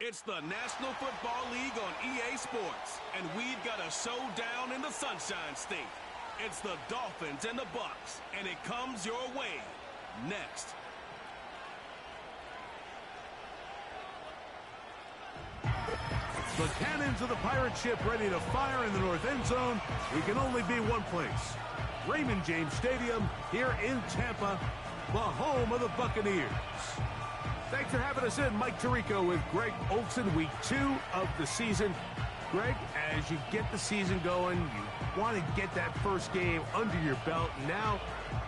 It's the National Football League on EA Sports, and we've got a showdown in the Sunshine State. It's the Dolphins and the Bucs, and it comes your way next. The cannons of the pirate ship ready to fire in the north end zone. We can only be one place. Raymond James Stadium here in Tampa, the home of the Buccaneers. Thanks for having us in. Mike Tirico with Greg Olson, week 2 of the season. Greg, as you get the season going, you want to get that first game under your belt. Now,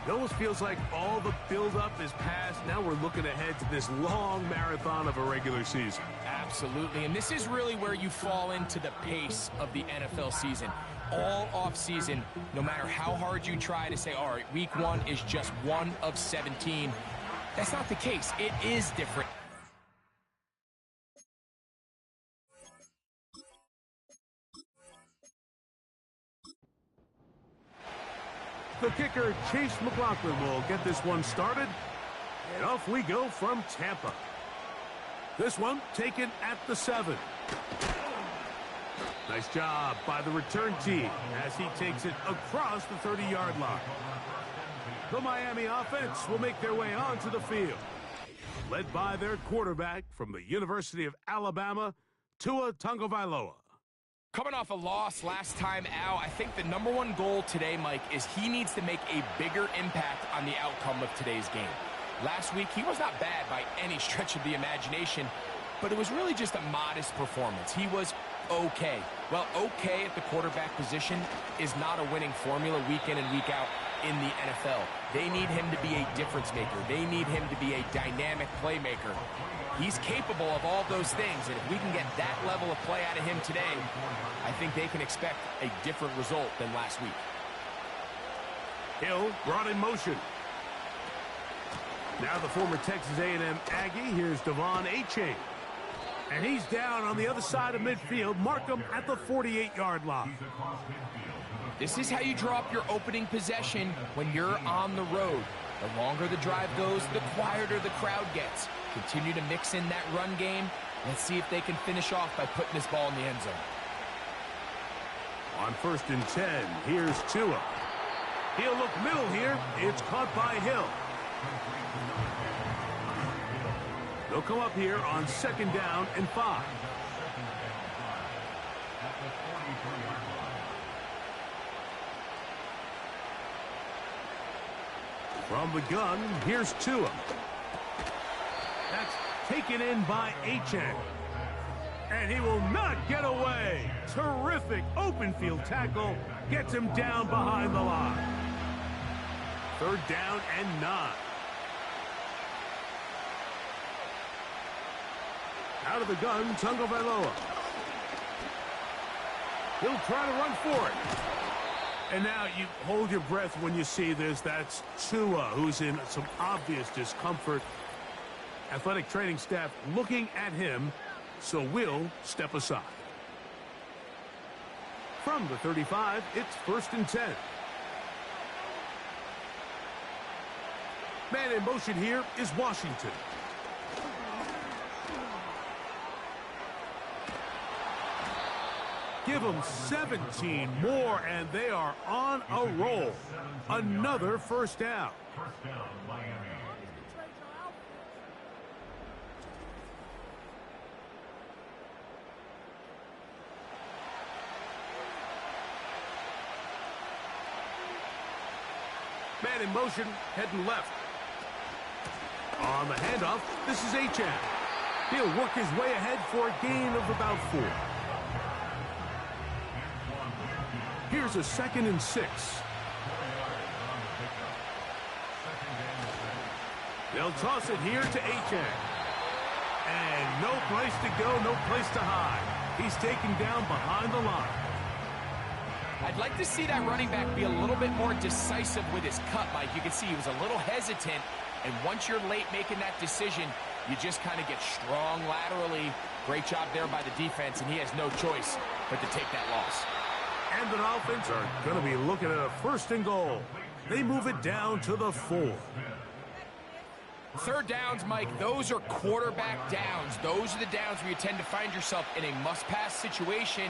it almost feels like all the buildup is past. Now we're looking ahead to this long marathon of a regular season. Absolutely, and this is really where you fall into the pace of the NFL season. All off-season, no matter how hard you try to say, all right, week 1 is just 1 of 17, that's not the case. It is different. The kicker, Chase McLaughlin, will get this one started. And off we go from Tampa. This one taken at the 7. Nice job by the return team as he takes it across the 30-yard line. The Miami offense will make their way onto the field, led by their quarterback from the University of Alabama, Tua Tagovailoa. Coming off a loss last time out, I think the #1 goal today, Mike, is he needs to make a bigger impact on the outcome of today's game. Last week, he was not bad by any stretch of the imagination, but it was really just a modest performance. He was okay. Well, okay at the quarterback position is not a winning formula week in and week out in the NFL. They need him to be a difference maker. They need him to be a dynamic playmaker. He's capable of all those things, and if we can get that level of play out of him today, I think they can expect a different result than last week. Hill brought in motion. Now the former Texas A&M Aggie, here's Devon Achane. And he's down on the other side of midfield. Mark him at the 48-yard line. This is how you draw up your opening possession when you're on the road. The longer the drive goes, the quieter the crowd gets. Continue to mix in that run game. Let's see if they can finish off by putting this ball in the end zone. On 1st and 10, here's Tua. He'll look middle here. It's caught by Hill. They'll come up here on 2nd down and 5. From the gun, here's Tua. That's taken in by Achane. And he will not get away. Terrific open field tackle. Gets him down behind the line. 3rd down and 9. Out of the gun, Tagovailoa. He'll try to run for it. And now you hold your breath when you see this. That's Tua, who's in some obvious discomfort. Athletic training staff looking at him, so we'll step aside. From the 35, it's 1st and 10. Man in motion here is Washington. Give them 17 more, and they are on a roll. Another 1st down. Man in motion, heading left. On the handoff, this is Achane. He'll work his way ahead for a gain of about 4. Here's a 2nd and 6. They'll toss it here to Achane. And no place to go, no place to hide. He's taken down behind the line. I'd like to see that running back be a little bit more decisive with his cut, Mike. You can see he was a little hesitant, and once you're late making that decision, you just kind of get strong laterally. Great job there by the defense, and he has no choice but to take that loss. And the Dolphins are going to be looking at a 1st and goal. They move it down to the 4. Third downs, Mike, those are quarterback downs. Those are the downs where you tend to find yourself in a must-pass situation,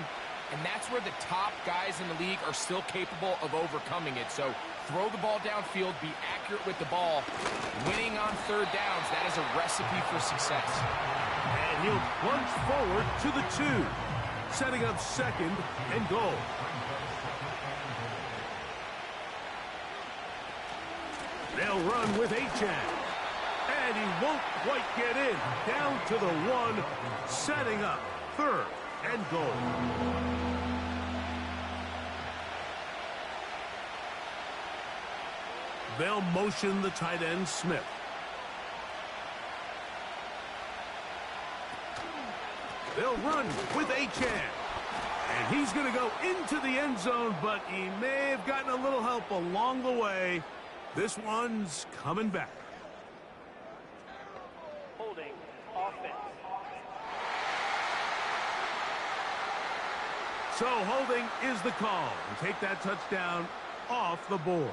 and that's where the top guys in the league are still capable of overcoming it. So throw the ball downfield, be accurate with the ball. Winning on third downs, that is a recipe for success. And he'll plunge forward to the 2, setting up second and goal. They'll run with Achane. And he won't quite get in. Down to the 1, setting up third and goal. They'll motion the tight end, Smith. They'll run with Achane. And he's going to go into the end zone, but he may have gotten a little help along the way. This one's coming back. Holding offense. So holding is the call. And take that touchdown off the board.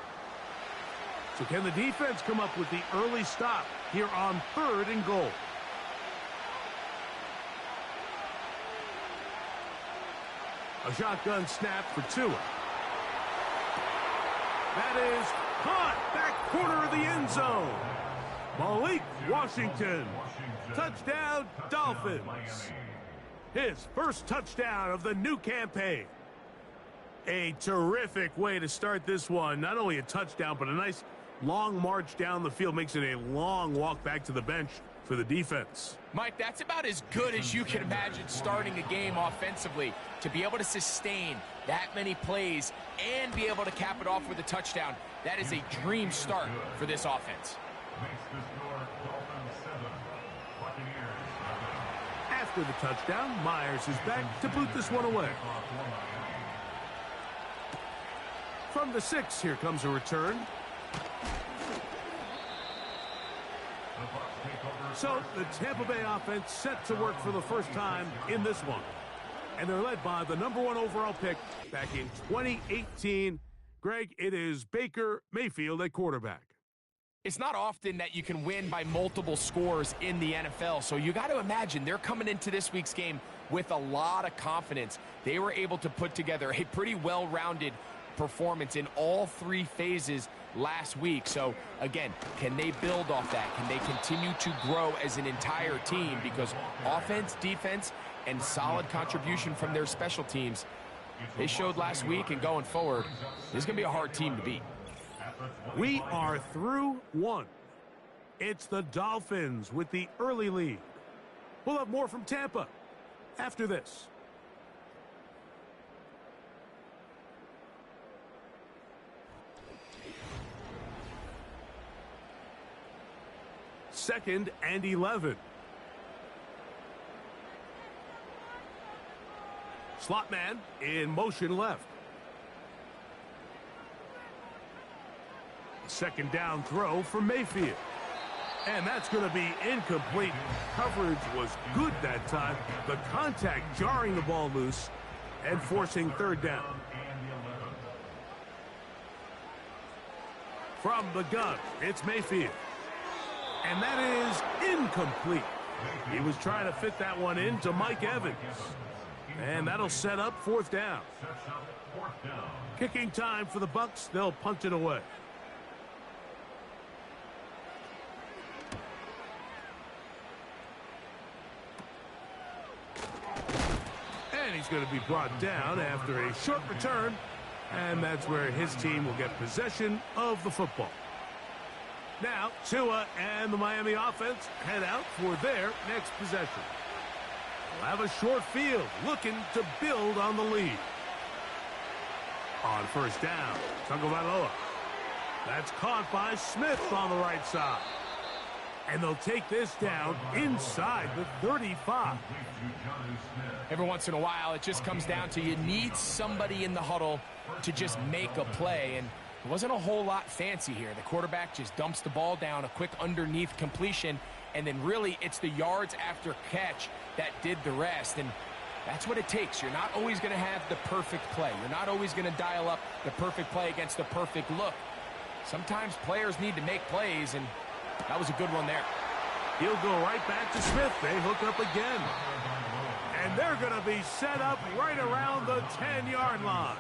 So can the defense come up with the early stop here on third and goal? A shotgun snap for Tua. That is caught back corner of the end zone. Malik Washington. Touchdown, Dolphins. His first touchdown of the new campaign. A terrific way to start this one. Not only a touchdown, but a nice long march down the field. Makes it a long walk back to the bench for the defense. Mike, that's about as good as you can imagine starting a game offensively. To be able to sustain that many plays and be able to cap it off with a touchdown, that is a dream start for this offense. After the touchdown, Myers is back to boot this one away. From the 6, here comes a return. So the Tampa Bay offense set to work for the first time in this one. And they're led by the number 1 overall pick back in 2018. Greg, it is Baker Mayfield at quarterback. It's not often that you can win by multiple scores in the NFL, so you got to imagine they're coming into this week's game with a lot of confidence. They were able to put together a pretty well-rounded performance in all 3 phases last week. So, again, can they build off that? Can they continue to grow as an entire team? Because offense, defense, and solid contribution from their special teams, they showed last week, and going forward, this is going to be a hard team to beat. We are through 1. It's the Dolphins with the early lead. We'll have more from Tampa after this. Second and 11. Slot man in motion left. Second down throw for Mayfield. And that's going to be incomplete. Coverage was good that time. The contact jarring the ball loose and forcing third down. From the gun, it's Mayfield. And that is incomplete. He was trying to fit that one into Mike Evans. And that'll set up fourth down. Kicking time for the Bucs. They'll punt it away. And he's going to be brought down after a short return. And that's where his team will get possession of the football. Now, Tua and the Miami offense head out for their next possession. They'll have a short field, looking to build on the lead. On first down, Tagovailoa. That's caught by Smith on the right side. And they'll take this down inside the 35. Every once in a while, it just comes down to you need somebody in the huddle to just make a play. And it wasn't a whole lot fancy here. The quarterback just dumps the ball down, a quick underneath completion, and then really it's the yards after catch that did the rest. And that's what it takes. You're not always going to have the perfect play. You're not always going to dial up the perfect play against the perfect look. Sometimes players need to make plays, and That was a good one there. He'll go right back to Smith. They hook up again. And they're going to be set up right around the 10-yard line.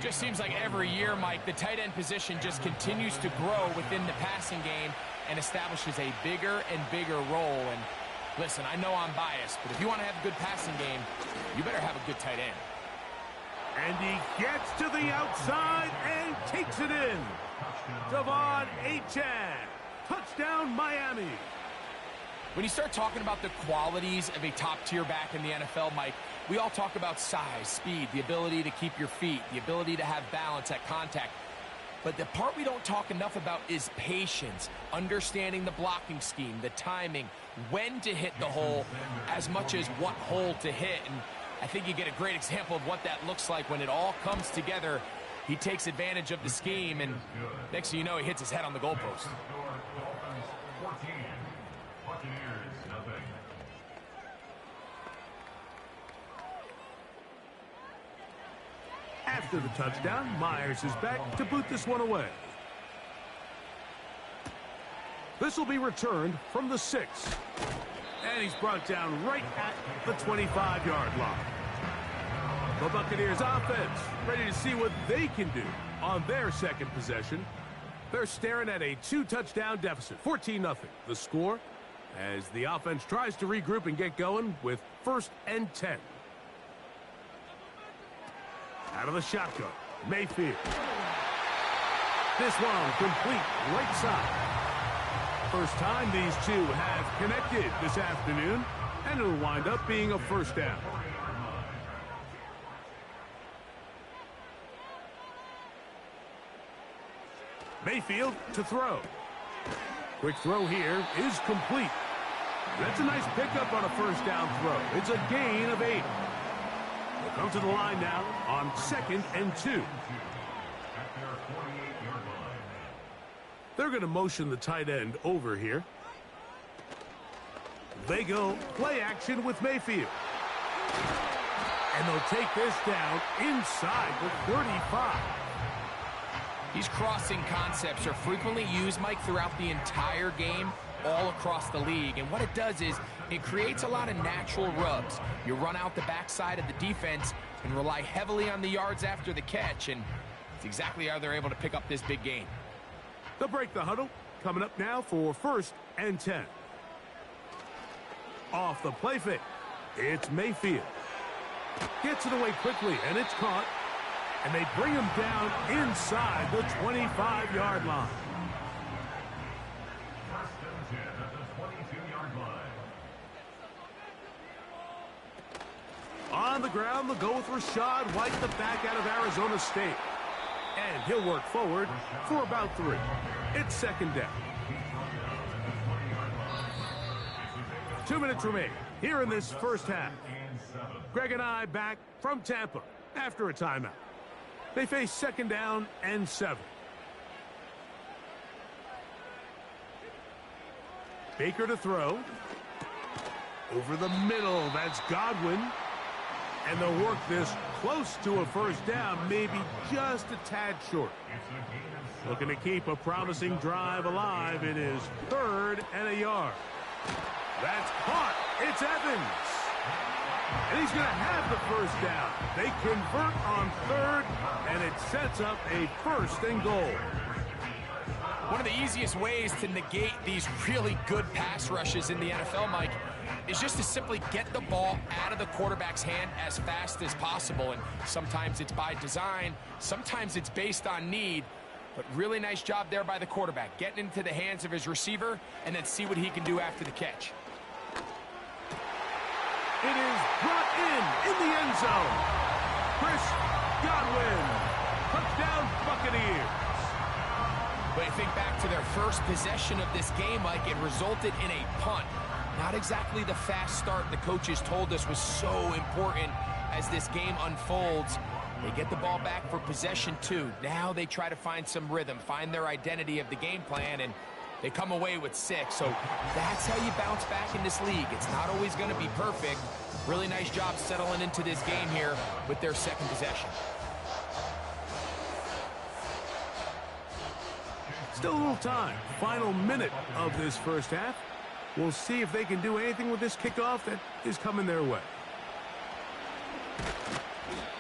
Just seems like every year, Mike, the tight end position just continues to grow within the passing game and establishes a bigger and bigger role. And listen, I know I'm biased, but if you want to have a good passing game, you better have a good tight end. And he gets to the outside and takes it in. Devon Achane. Touchdown, Miami. When you start talking about the qualities of a top-tier back in the NFL, Mike, we all talk about size, speed, the ability to keep your feet, the ability to have balance at contact. But the part we don't talk enough about is patience, understanding the blocking scheme, the timing, when to hit the hole, as much as what hole to hit. And I think you get a great example of what that looks like when it all comes together. He takes advantage of the scheme, and next thing you know, he hits his head on the goalpost. After the touchdown, Myers is back to boot this one away. This will be returned from the 6. And he's brought down right at the 25-yard line. The Buccaneers offense ready to see what they can do on their second possession. They're staring at a 2-touchdown deficit, 14-0. The score as the offense tries to regroup and get going with 1st and 10. Out of the shotgun, Mayfield. This one complete right side. First time these two have connected this afternoon, and it'll wind up being a 1st down. Mayfield to throw. Quick throw here is complete. That's a nice pickup on a 1st down throw. It's a gain of 8. They'll come to the line now on 2nd and 2. They're going to motion the tight end over here. They go play action with Mayfield. And they'll take this down inside the 35. These crossing concepts are frequently used, Mike, throughout the entire game, all across the league. And what it does is it creates a lot of natural rubs. You run out the backside of the defense and rely heavily on the yards after the catch, and it's exactly how they're able to pick up this big gain. They'll break the huddle. Coming up now for 1st and 10. Off the play fake, it's Mayfield. Gets it away quickly, and it's caught. And they bring him down inside the 25-yard line. On the ground, they'll go with Rashad White, the back out of Arizona State. And he'll work forward for about 3. It's 2nd down. 2 minutes remain here in this 1st half. Greg and I back from Tampa after a timeout. They face 2nd down and 7. Baker to throw. Over the middle, that's Godwin. And they'll work this close to a 1st down, maybe just a tad short. Looking to keep a promising drive alive. It is 3rd and a yard. That's caught. It's Evans. And he's going to have the 1st down. They convert on 3rd, and it sets up a 1st and goal. One of the easiest ways to negate these really good pass rushes in the NFL, Mike, is just to simply get the ball out of the quarterback's hand as fast as possible. And sometimes it's by design, sometimes it's based on need. But really nice job there by the quarterback, getting into the hands of his receiver and then see what he can do after the catch. It is brought in the end zone. Chris Godwin. Touchdown, Buccaneers. But you think back to their first possession of this game, Mike, it resulted in a punt. Not exactly the fast start the coaches told us was so important as this game unfolds. They get the ball back for possession 2. Now they try to find some rhythm, find their identity of the game plan, and they come away with 6. So that's how you bounce back in this league. It's not always going to be perfect. Really nice job settling into this game here with their 2nd possession. Still a little time. Final minute of this first half. We'll see if they can do anything with this kickoff that is coming their way.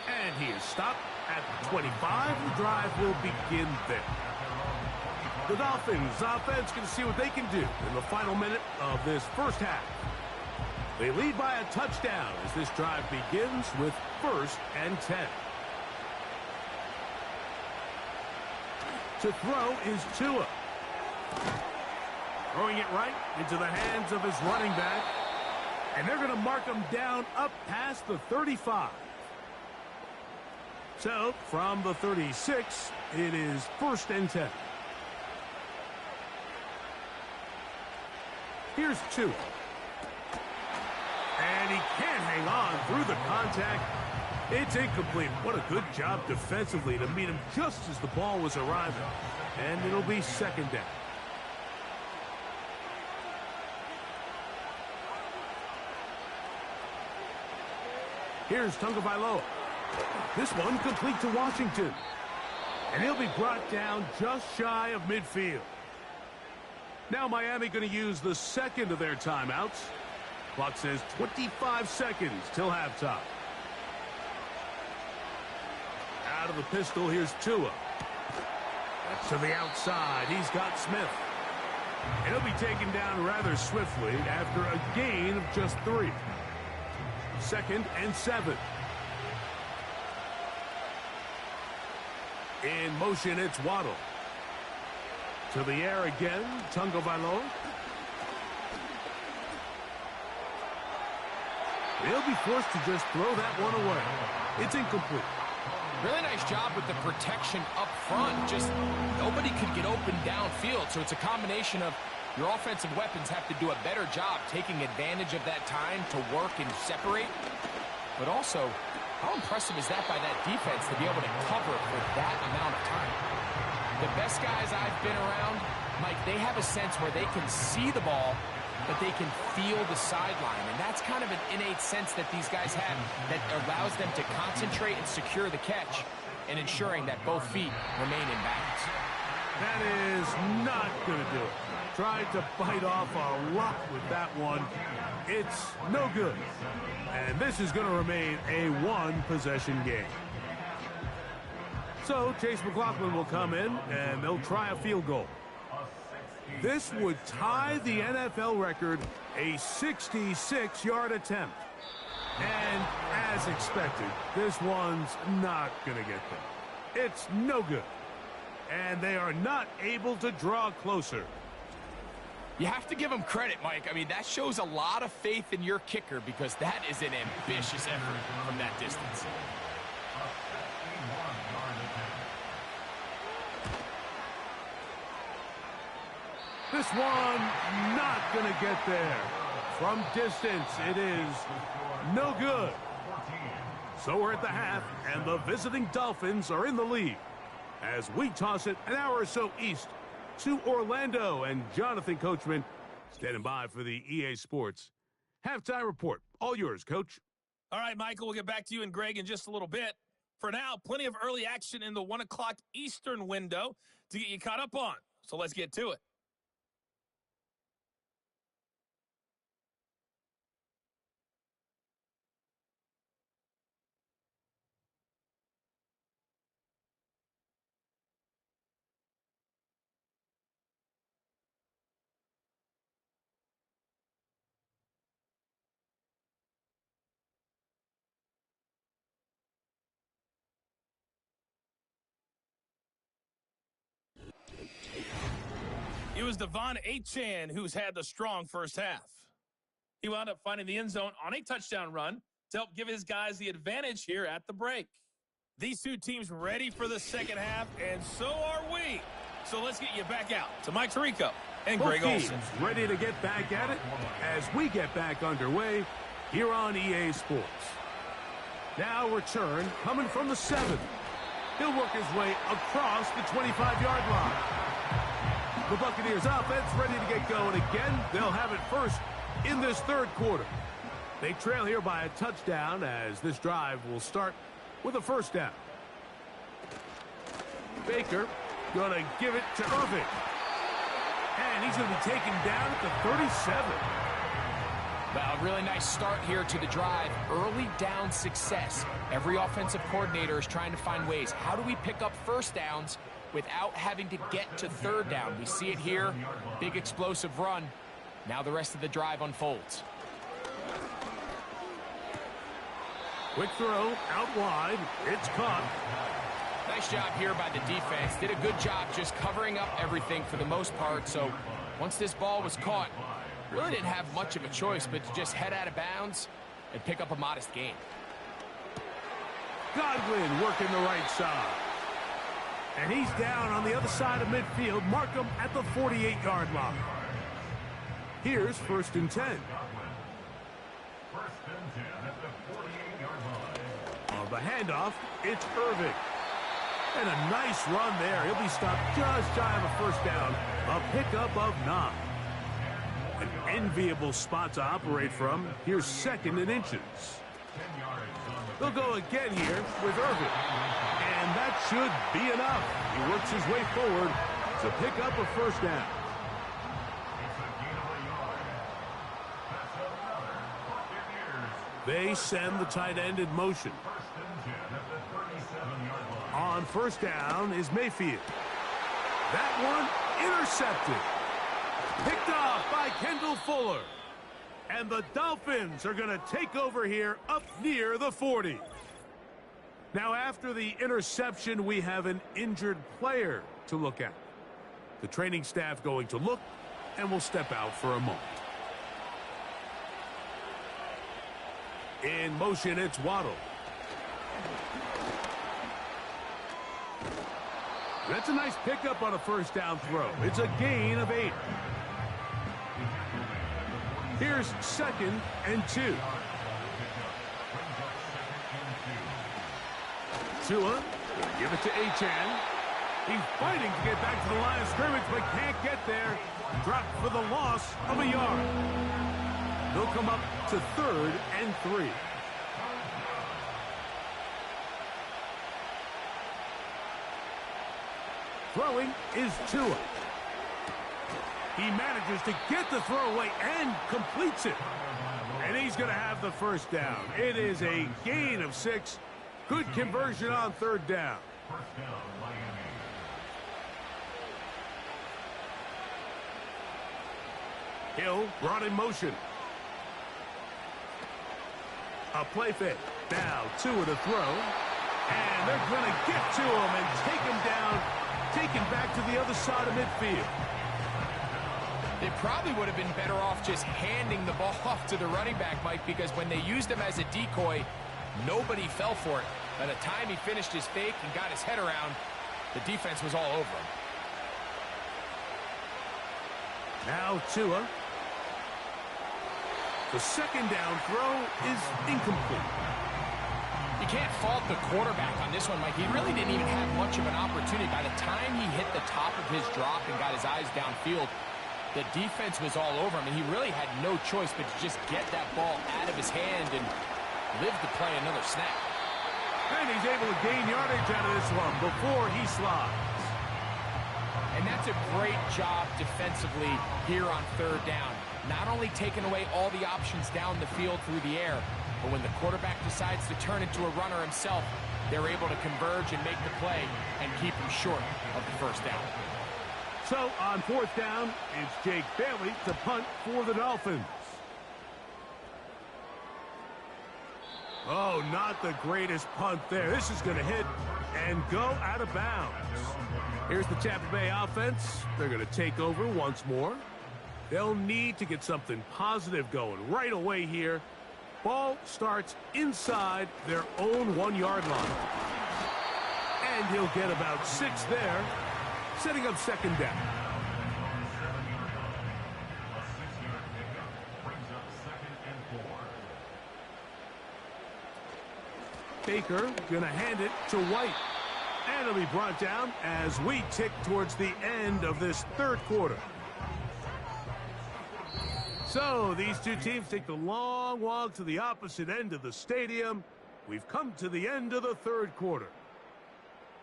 And he is stopped at the 25. The drive will begin there. The Dolphins offense can see what they can do in the final minute of this first half. They lead by a touchdown as this drive begins with 1st and 10. To throw is Tua. Throwing it right into the hands of his running back. And they're going to mark him down up past the 35. So, from the 36, it is 1st and 10. Here's Tua. And he can't hang on through the contact. It's incomplete. What a good job defensively to meet him just as the ball was arriving. And it'll be 2nd down. Here's Tagovailoa. This one complete to Washington. And he'll be brought down just shy of midfield. Now Miami going to use the second of their timeouts. Clock says 25 seconds till halftime. Out of the pistol, here's Tua. That's to the outside. He's got Smith. And he'll be taken down rather swiftly after a gain of just 3. 2nd and 7. In motion, it's Waddle. To the air again, Tagovailoa. He'll be forced to just throw that one away. It's incomplete. Really nice job with the protection up front. Just nobody could get open downfield. So it's a combination of your offensive weapons have to do a better job taking advantage of that time to work and separate. But also, how impressive is that by that defense to be able to cover for that amount of time? The best guys I've been around, Mike, they have a sense where they can see the ball, but they can feel the sideline. And that's kind of an innate sense that these guys have that allows them to concentrate and secure the catch and ensuring that both feet remain in balance. That is not going to do it. Tried to bite off a lot with that one. It's no good. And this is going to remain a one-possession game. So Chase McLaughlin will come in, and they'll try a field goal. This would tie the NFL record, a 66-yard attempt. And as expected, this one's not going to get there. It's no good. And they are not able to draw closer. You have to give them credit, Mike. I mean, that shows a lot of faith in your kicker because that is an ambitious effort from that distance. This one not going to get there. From distance, it is no good. So we're at the half, and the visiting Dolphins are in the lead. As we toss it an hour or so east to Orlando, and Jonathan Coachman standing by for the EA Sports halftime report. All yours, Coach. All right, Michael, we'll get back to you and Greg in just a little bit. For now, plenty of early action in the 1 o'clock Eastern window to get you caught up on. So let's get to it. It was Devon Achane who's had the strong first half. He wound up finding the end zone on a touchdown run to help give his guys the advantage here at the break. These two teams ready for the second half, and so are we. So let's get you back out to Mike Tirico and Greg Olson. Ready to get back at it as we get back underway here on EA Sports. Now return coming from the 7. He'll work his way across the 25-yard line. The Buccaneers offense ready to get going again. They'll have it first in this third quarter. They trail here by a touchdown as this drive will start with a first down. Baker gonna give it to Irving. And he's going to be taken down at the 37. Well, a really nice start here to the drive. Early down success. Every offensive coordinator is trying to find ways. How do we pick up first downs without having to get to third down? We see it here. Big explosive run. Now the rest of the drive unfolds. Quick throw out wide. It's caught. Nice job here by the defense. Did a good job just covering up everything for the most part. So once this ball was caught, really didn't have much of a choice but to just head out of bounds and pick up a modest gain. Godwin working the right side. And he's down on the other side of midfield. Mark him at the 48-yard line. Here's 1st and 10. On the handoff, it's Irving. And a nice run there. He'll be stopped just shy of a first down. A pickup of 9. An enviable spot to operate from. Here's 2nd and inches. They'll go again here with Irving. And that should be enough. He works his way forward to pick up a first down. They send the tight end in motion. On first down is Mayfield. That one intercepted. Picked off by Kendall Fuller. And the Dolphins are going to take over here up near the 40. Now, after the interception, we have an injured player to look at. The training staff going to look, and will step out for a moment. In motion, it's Waddle. That's a nice pickup on a first down throw. It's a gain of 8. Here's 2nd and 2. Tua, give it to Achane. He's fighting to get back to the line of scrimmage, but can't get there. Dropped for the loss of a yard. They'll come up to 3rd and 3. Throwing is Tua. He manages to get the throw away and completes it. And he's going to have the first down. It is a gain of 6. Good conversion on 3rd down. Hill brought in motion. A play fake. Now Tua to throw. And they're going to get to him and take him down. Taken back to the other side of midfield. They probably would have been better off just handing the ball off to the running back, Mike, because when they used him as a decoy, nobody fell for it. By the time he finished his fake and got his head around, the defense was all over him. Now Tua. The 2nd down throw is incomplete. You can't fault the quarterback on this one, Mike. He really didn't even have much of an opportunity. By the time he hit the top of his drop and got his eyes downfield, the defense was all over him, and he really had no choice but to just get that ball out of his hand and live to play another snap. And he's able to gain yardage out of this one before he slides. And that's a great job defensively here on 3rd down. Not only taking away all the options down the field through the air, but when the quarterback decides to turn into a runner himself, they're able to converge and make the play and keep him short of the first down. So on 4th down, it's Jake Bailey to punt for the Dolphins. Oh, not the greatest punt there. This is going to hit and go out of bounds. Here's the Tampa Bay offense. They're going to take over once more. They'll need to get something positive going right away here. Ball starts inside their own 1-yard line. And he'll get about 6 there, setting up 2nd down. Baker going to hand it to White. And it'll be brought down as we tick towards the end of this 3rd quarter. So these two teams take the long walk to the opposite end of the stadium. We've come to the end of the 3rd quarter.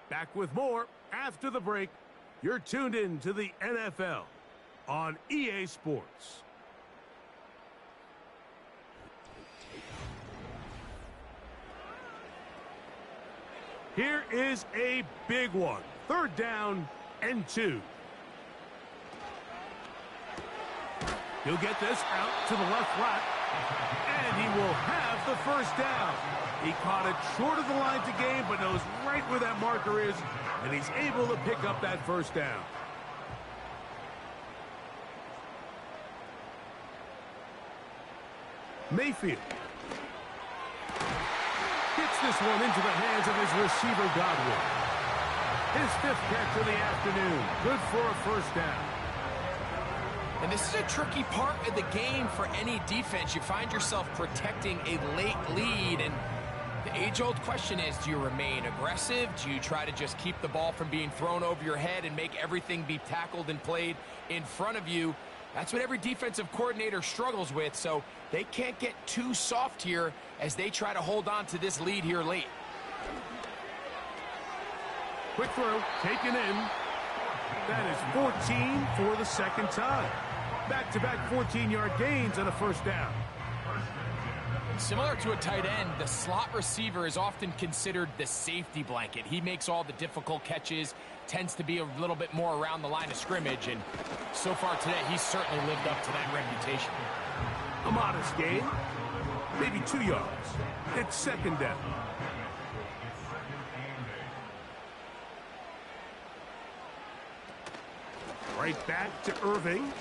Back with more after the break You're tuned in to the NFL on EA Sports. Here is a big one. 3rd down and 2. He'll get this out to the left flat, and he will have the 1st down. He caught it short of the line to gain, but knows right where that marker is, and he's able to pick up that 1st down. Mayfield gets this one into the hands of his receiver, Godwin. His 5th catch of the afternoon. Good for a 1st down. And this is a tricky part of the game for any defense. You find yourself protecting a late lead, and the age-old question is, do you remain aggressive? Do you try to just keep the ball from being thrown over your head and make everything be tackled and played in front of you? That's what every defensive coordinator struggles with, so they can't get too soft here as they try to hold on to this lead here late. Quick throw, taken in. That is 14 for the 2nd time. Back-to-back 14-yard gains and a 1st down. Similar to a tight end, the slot receiver is often considered the safety blanket. He makes all the difficult catches, tends to be a little bit more around the line of scrimmage, and so far today, he's certainly lived up to that reputation. A modest gain, maybe 2 yards. It's 2nd down. Right back to Irving.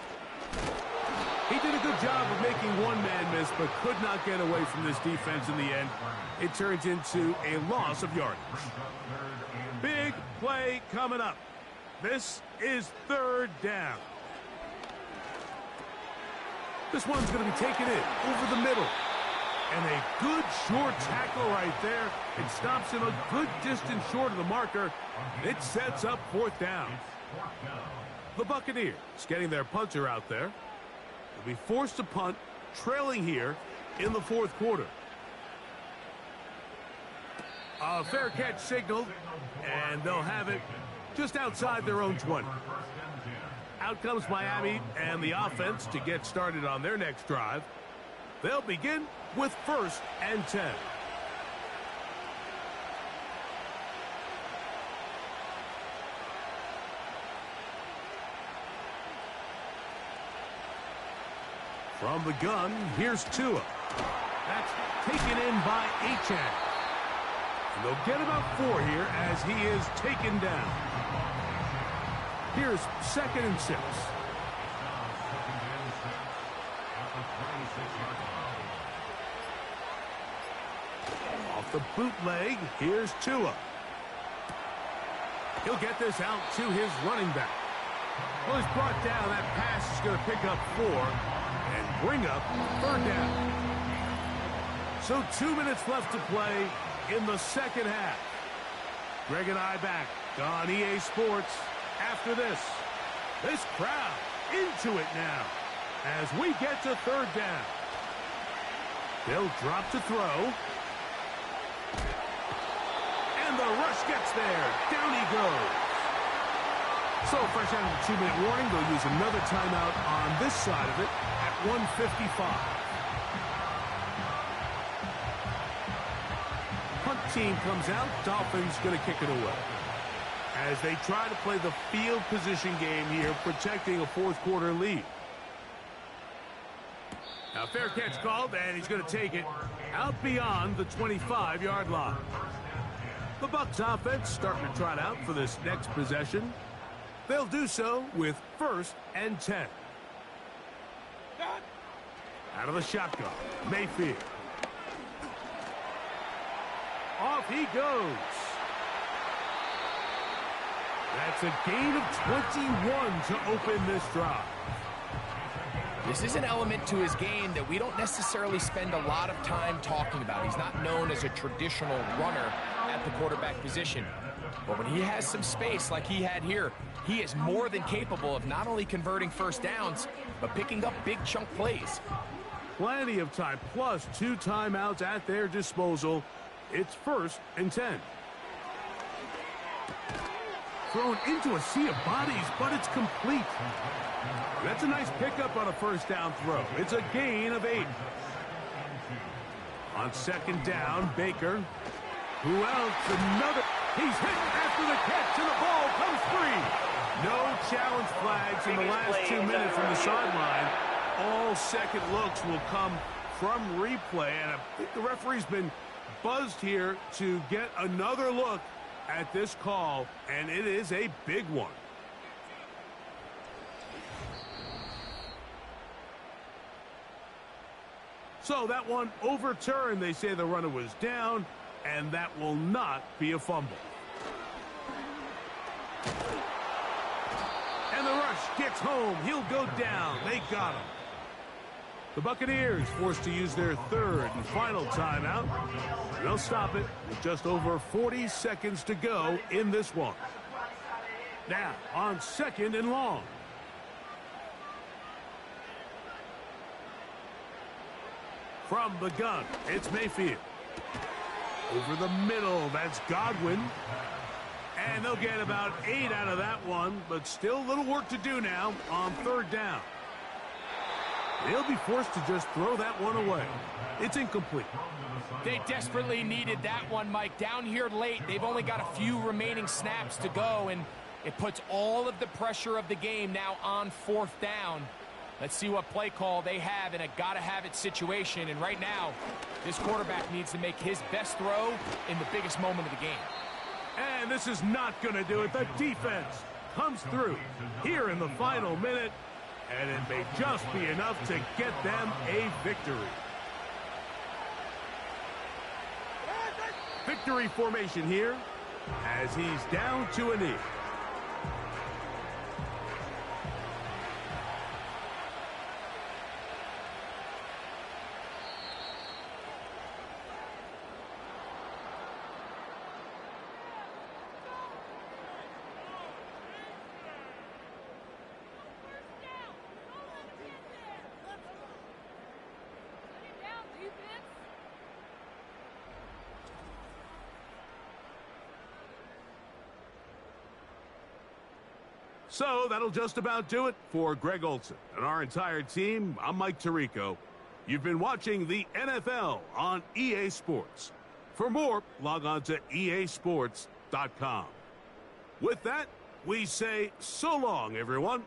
He did a good job of making one man miss, but could not get away from this defense in the end. It turns into a loss of yardage. Big play coming up. This is 3rd down. This one's going to be taken in over the middle. And a good short tackle right there. It stops him a good distance short of the marker. It sets up 4th down. The Buccaneers getting their punter out there. They'll be forced to punt, trailing here in the 4th quarter. A fair catch signaled, and they'll have it just outside their own 20. Out comes Miami and the offense to get started on their next drive. They'll begin with 1st and 10. From the gun, here's Tua. That's taken in by Achane. And they'll get about 4 here as he is taken down. Here's 2nd and 6. Off the bootleg, here's Tua. He'll get this out to his running back. Well, he's brought down. That pass is going to pick up 4 and bring up 3rd down. So 2 minutes left to play in the 2nd half. Greg and I back on EA Sports after this. This crowd into it now as we get to 3rd down. They'll drop to throw. And the rush gets there. Down he goes. So fresh out of the 2-minute warning, they'll use another timeout on this side of it at 1:55. Punt team comes out. Dolphins going to kick it away as they try to play the field position game here, protecting a 4th quarter lead. Now fair catch called, and he's going to take it out beyond the 25-yard line. The Bucs offense starting to trot out for this next possession. They'll do so with 1st and 10. Out of the shotgun, Mayfield. Off he goes. That's a gain of 21 to open this drive. This is an element to his game that we don't necessarily spend a lot of time talking about. He's not known as a traditional runner at the quarterback position. But when he has some space like he had here, he is more than capable of not only converting 1st downs, but picking up big chunk plays. Plenty of time, plus 2 timeouts at their disposal. It's 1st and 10. thrown into a sea of bodies, but it's complete. That's a nice pickup on a first down throw. It's a gain of 8. On second down, Baker. Who else? Another. He's hit after the catch, and the ball comes free. No challenge flags in the last 2 minutes from the sideline. All second looks will come from replay, and I think the referee's been buzzed here to get another look at this call, and it is a big one. So that one overturned. They say the runner was down, and that will not be a fumble. And the rush gets home. He'll go down. They got him. The Buccaneers forced to use their third and final timeout. They'll stop it with just over 40 seconds to go in this one. Now, on second and long. From the gun, it's Mayfield. Over the middle, that's Godwin. And they'll get about 8 out of that one, but still a little work to do now on third down. They'll be forced to just throw that one away. It's incomplete. They desperately needed that one, Mike. Down here late, they've only got a few remaining snaps to go, and it puts all of the pressure of the game now on fourth down. Let's see what play call they have in a gotta-have-it situation. And right now, this quarterback needs to make his best throw in the biggest moment of the game. And this is not going to do it. The defense comes through here in the final minute, and it may just be enough to get them a victory. Victory formation here as he's down to a knee. So that'll just about do it for Greg Olson and our entire team. I'm Mike Tirico. You've been watching the NFL on EA Sports. For more, log on to easports.com. With that, we say so long, everyone.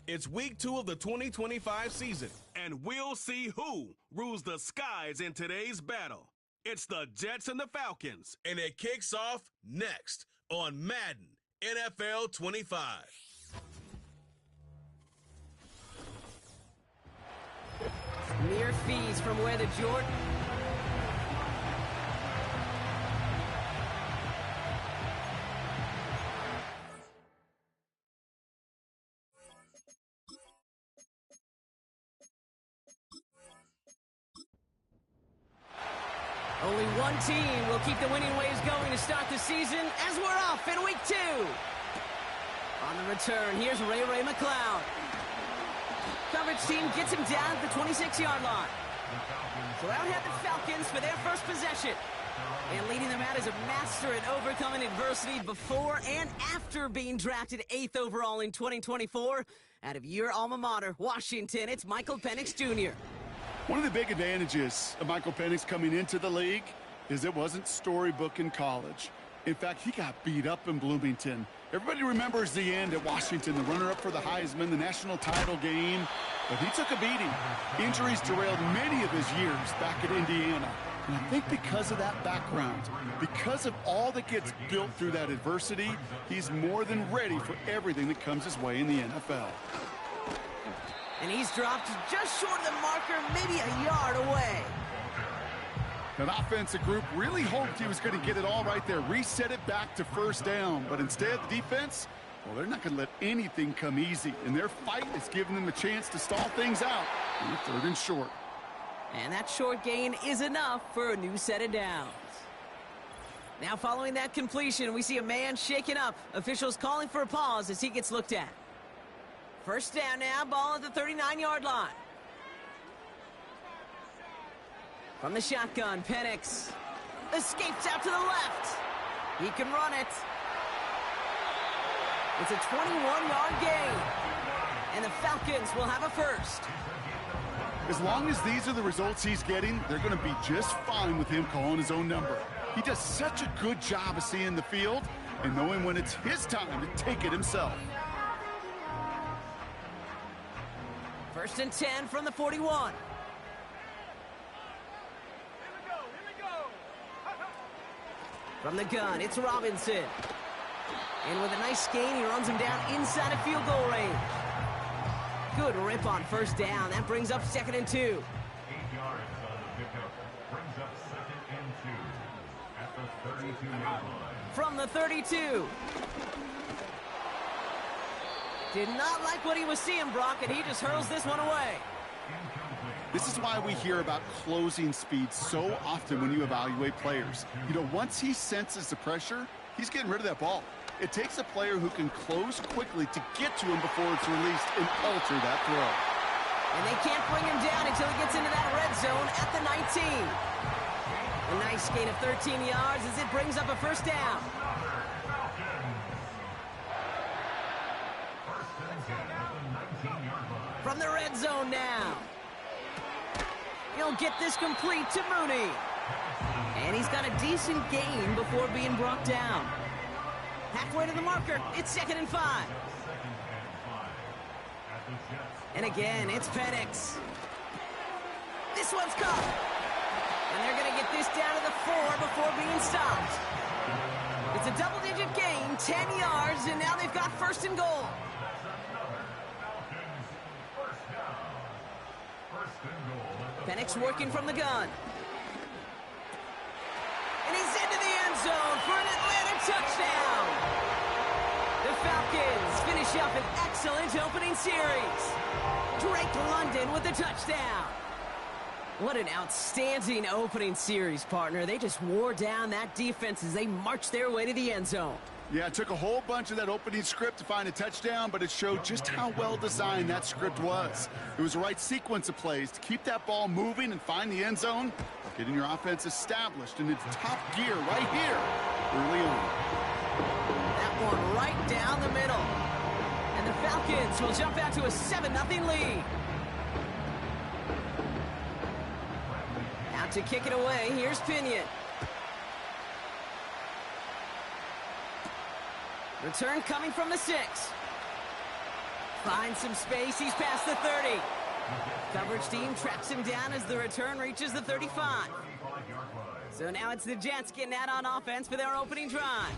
It's week 2 of the 2025 season, and we'll see who rules the skies in today's battle. It's the Jets and the Falcons, and it kicks off next on Madden NFL 25. Mere fees from where the Jordan... Only one team will keep the winning waves going to start the season as we're off in week 2. On the return, here's Ray McLeod. Coverage team gets him down at the 26-yard line. So out head the Falcons for their first possession. And leading them out is a master at overcoming adversity before and after being drafted 8th overall in 2024. Out of your alma mater, Washington, it's Michael Penix Jr. One of the big advantages of Michael Penix coming into the league is it wasn't storybook in college. In fact, he got beat up in Bloomington. Everybody remembers the end at Washington, the runner-up for the Heisman, the national title game. But he took a beating. Injuries derailed many of his years back at Indiana. And I think because of that background, because of all that gets built through that adversity, he's more than ready for everything that comes his way in the NFL. And he's dropped just short of the marker, maybe a yard away. That offensive group really hoped he was going to get it all right there, reset it back to first down. But instead, the defense, well, they're not going to let anything come easy. And their fight is giving them a chance to stall things out on 3rd and short. And that short gain is enough for a new set of downs. Now following that completion, we see a man shaken up. Officials calling for a pause as he gets looked at. First down now, ball at the 39-yard line. From the shotgun, Penix escapes out to the left. He can run it. It's a 21-yard gain. And the Falcons will have a first. As long as these are the results he's getting, they're going to be just fine with him calling his own number. He does such a good job of seeing the field and knowing when it's his time to take it himself. 1st and 10 from the 41. From the gun, it's Robinson. And with a nice gain, he runs him down inside of field goal range. Good rip on first down. That brings up 2nd and 2. 8 yards on the pickup. Brings up 2nd and 2 at the 32-yard line. From the 32. Did not like what he was seeing, Brock, and he just hurls this one away. This is why we hear about closing speed so often when you evaluate players. You know, once he senses the pressure, he's getting rid of that ball. It takes a player who can close quickly to get to him before it's released and alter that throw. And they can't bring him down until he gets into that red zone at the 19. A nice gain of 13 yards as it brings up a first down. From the red zone now. He'll get this complete to Mooney. And he's got a decent gain before being brought down. Halfway to the marker, it's 2nd and 5. And again, it's Penix. This one's caught. And they're going to get this down to the 4 before being stopped. It's a double-digit gain, 10 yards, and now they've got 1st and goal. Penix working from the gun. And he's into the end zone for an Atlanta touchdown. The Falcons finish up an excellent opening series. Drake London with the touchdown. What an outstanding opening series, partner. They just wore down that defense as they marched their way to the end zone. Yeah, it took a whole bunch of that opening script to find a touchdown, but it showed just how well designed that script was. It was the right sequence of plays to keep that ball moving and find the end zone, getting your offense established in its top gear right here early on. That one right down the middle. And the Falcons will jump out to a 7-0 lead. Out to kick it away, here's Pinion. Return coming from the 6. Finds some space. He's past the 30. Coverage team tracks him down as the return reaches the 35. So now it's the Jets getting out on offense for their opening drive.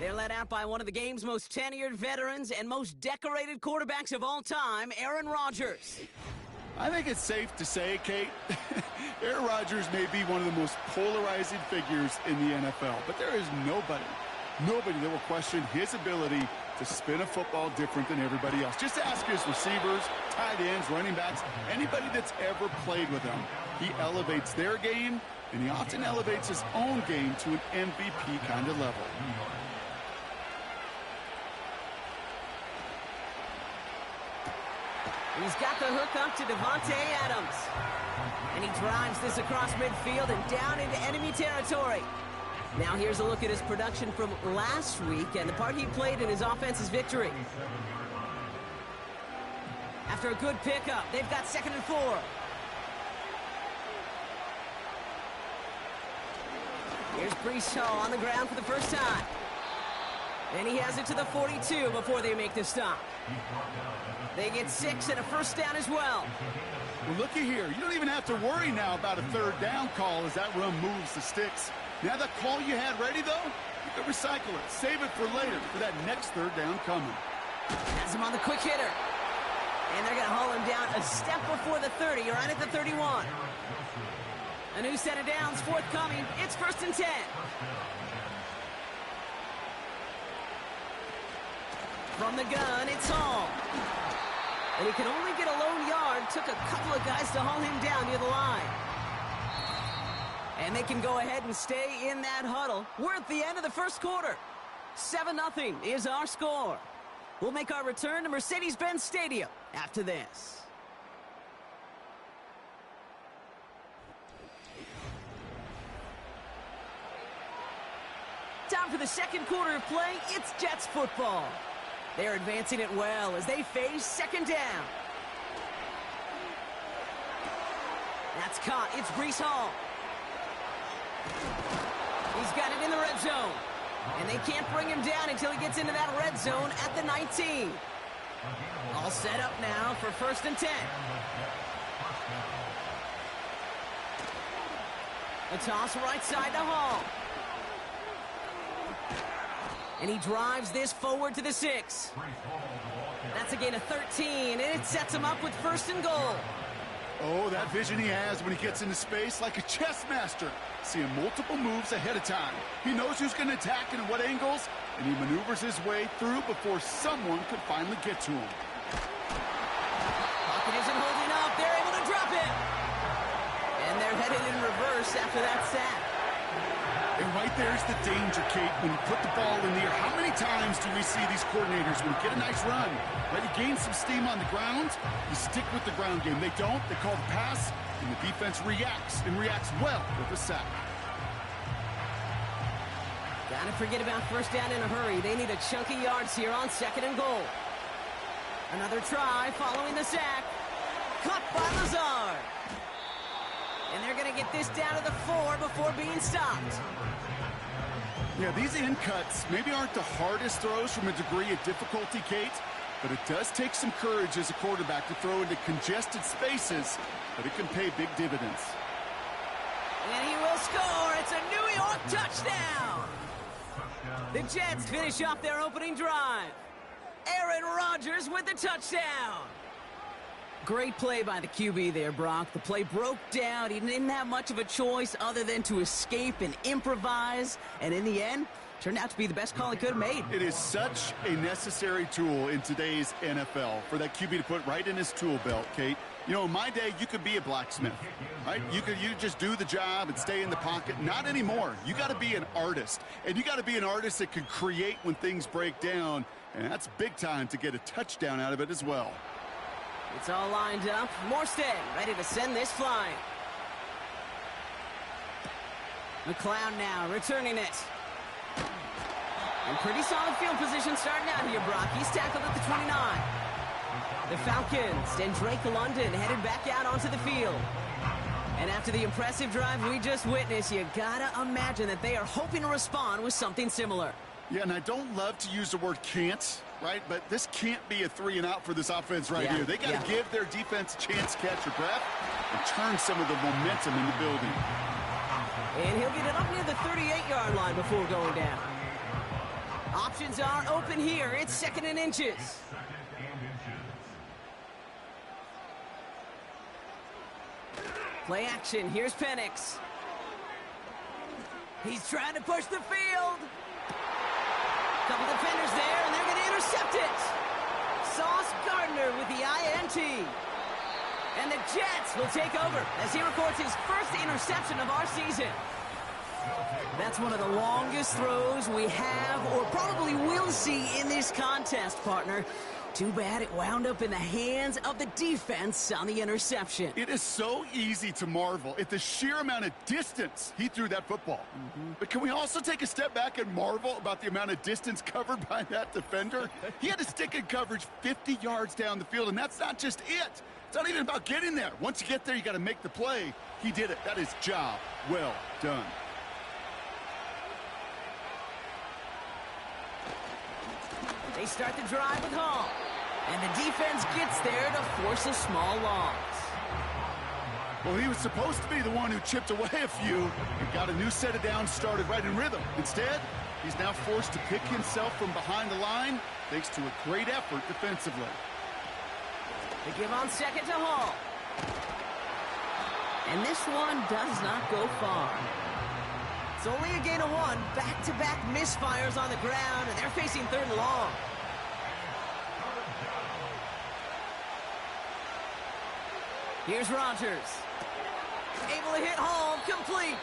They're led out by one of the game's most tenured veterans and most decorated quarterbacks of all time, Aaron Rodgers. I think it's safe to say, Kate, Aaron Rodgers may be one of the most polarizing figures in the NFL, but there is nobody that will question his ability to spin a football different than everybody else. Just ask his receivers, tight ends, running backs, anybody that's ever played with him. He elevates their game, and he often elevates his own game to an MVP kind of level. He's got the hook up to Devontae Adams. And he drives this across midfield and down into enemy territory. Now here's a look at his production from last week and the part he played in his offense's victory. After a good pickup, they've got 2nd and 4. Here's Brees Hall on the ground for the first time. And he has it to the 42 before they make the stop. They get 6 and a first down as well. Well, looky here. You don't even have to worry now about a 3rd down call as that run moves the sticks. Now that call you had ready, though, you can recycle it. Save it for later for that next 3rd down coming. Has him on the quick hitter. And they're going to haul him down a step before the 30. You're right at the 31. A new set of downs forthcoming. It's 1st and 10. From the gun, it's Hall. And he can only get a lone yard. Took a couple of guys to haul him down near the line. And they can go ahead and stay in that huddle. We're at the end of the first quarter. 7-0 is our score. We'll make our return to Mercedes-Benz Stadium after this. Time for the second quarter of play. It's Jets football. They're advancing it well as they face 2nd down. That's caught. It's Brees Hall. He's got it in the red zone. And they can't bring him down until he gets into that red zone at the 19. All set up now for 1st and 10. A toss right side to Hall. And he drives this forward to the 6. That's a gain of 13, and it sets him up with 1st and goal. Oh, that vision he has when he gets into space like a chess master. Seeing multiple moves ahead of time. He knows who's going to attack and at what angles, and he maneuvers his way through before someone could finally get to him. Pocket isn't holding up. They're able to drop it. And they're headed in reverse after that sack. And right there's the danger, Kate, when you put the ball in the air. How many times do we see these coordinators, when you get a nice run, right, you gain some steam on the ground, you stick with the ground game. They don't. They call the pass, and the defense reacts, and reacts well with the sack. Gotta forget about 1st down in a hurry. They need a chunky yards here on 2nd and goal. Another try following the sack. Caught by Lazard. And they're going to get this down to the 4 before being stopped. Yeah, these in cuts maybe aren't the hardest throws from a degree of difficulty, Kate, but it does take some courage as a quarterback to throw into congested spaces, but it can pay big dividends. And he will score. It's a New York touchdown. The Jets finish off their opening drive. Aaron Rodgers with the touchdown. Great play by the QB there, Brock. The play broke down. He didn't have much of a choice other than to escape and improvise. And in the end, turned out to be the best call he could have made. It is such a necessary tool in today's NFL for that QB to put right in his tool belt, Kate. You know, in my day, you could be a blacksmith, right? You could just do the job and stay in the pocket. Not anymore. You got to be an artist. And you got to be an artist that can create when things break down. And that's big time to get a touchdown out of it as well. It's all lined up. Morstead ready to send this flying. McLeod now returning it. And pretty solid field position starting out here, Brock. He's tackled at the 29. The Falcons and Drake London headed back out onto the field. And after the impressive drive we just witnessed, you gotta imagine that they are hoping to respond with something similar. Yeah, and I don't love to use the word can't, right? But this can't be a 3-and-out for this offense right here. They got to give their defense a chance to catch their breath and turn some of the momentum in the building. And he'll get it up near the 38-yard line before going down. Options are open here. It's 2nd and inches. Play action. Here's Penix. He's trying to push the field. Couple defenders there, and they're going to intercept it. Sauce Gardner with the INT. And the Jets will take over as he records his first interception of our season. That's one of the longest throws we have or probably will see in this contest, partner. Too bad it wound up in the hands of the defense on the interception. It is so easy to marvel at the sheer amount of distance he threw that football. But can we also take a step back and marvel about the amount of distance covered by that defender? He had to stick in coverage 50 yards down the field, and that's not just it. It's not even about getting there. Once you get there, you got to make the play. He did it. That is job well done. They start the drive with Hall. And the defense gets there to force a small loss. Well, he was supposed to be the one who chipped away a few and got a new set of downs started right in rhythm. Instead, he's now forced to pick himself from behind the line thanks to a great effort defensively. They give on 2nd to Hall. And this one does not go far. It's only a gain of 1. Back-to-back misfires on the ground, and they're facing 3rd and long. Here's Rodgers. Able to hit Hall, complete.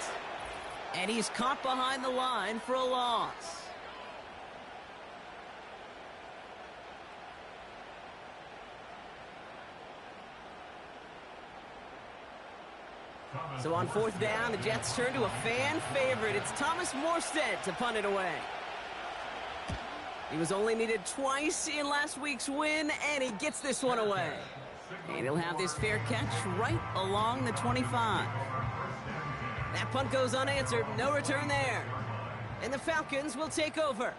And he's caught behind the line for a loss. So on 4th down, the Jets turn to a fan favorite. It's Thomas Morstead to punt it away. He was only needed twice in last week's win, and he gets this one away. And he'll have this fair catch right along the 25. That punt goes unanswered. No return there. And the Falcons will take over.